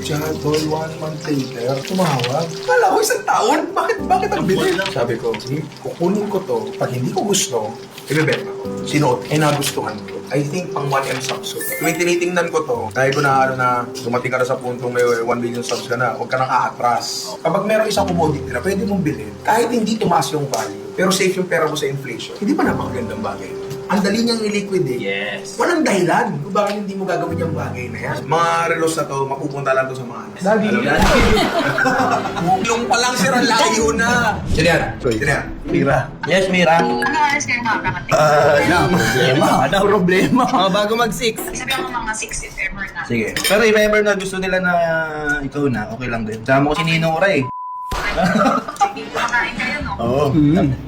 chat, tol, 1 month later, tumawag. Kala ko isang taon? Bakit ang bilis? Sabi ko, kukunin ko to. Pag hindi ko gusto, ibebenta ko. Sinuot, nagustuhan ko. I think pang 1M subs ko. Tuwing tinitingnan ko to, dahil ko na dumating ka na sa puntong may 1 million subs ka na, huwag ka nang aatras. Kapag meron isang commodity na pwede mong bilhin, kahit hindi tumaas yung value, pero safe yung pera mo sa inflation, hindi ba napakagandang bagay? Ang dali niyang i-liquidate. Yes. Walang dahilan kung bakit hindi mo gagawin yung bagay na yan. Mga relos na to, mapupunta lang to sa mga anas. Daddy. Yung palang sira, layo na. Yan. Mira. Yes, Mira. Ano oras kayo makakarating? Problema. Ano problema? Bago mag-6. Sabi ako mga 6 if ever na. Sige. Pero remember na gusto nila na ikaw na, okay lang din. Sama ko si Ninong Ray. Sige, kumakain kayo, no? Oo.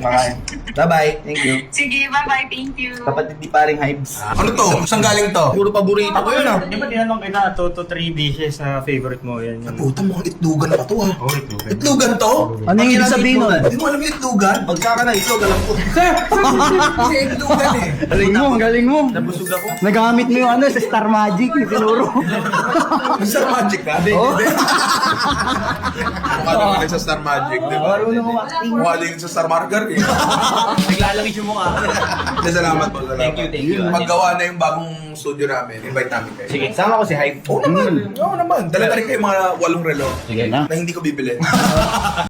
Makain. Bye-bye. Thank you. Sige, bye-bye. Thank you. Kapatid ni paring Hives. Ano to? Saan galing to? Puro paborito ko yun ah. Di ba tinanong kita 2 to 3 dishes na favorite mo? Yan yung... Puta, mukhang itlugan pa to ha. Oh, itlugan. Itlugan to? Ano yung ibig sabihin nun? Hindi mo alam yung itlugan? Pagka ka na itlog, alam ko. Kasi itlugan eh. Galing mo. Nabusog ako. Nagamit mo yung ano sa Star Magic, yung tinuro. Star Magic ka? Oo. Mukha din sa Star Magic, di ba? Marunong mo acting. Mukha din sa Star Marker eh. Naglalangis yung mukha. Salamat po, salamat. Thank you. Paggawa na yung bagong studio namin, invite namin kayo. Sige, sama ko si Hive. Oo naman. Dala na rin kayo mga 8 relo Sige na. na hindi ko bibili.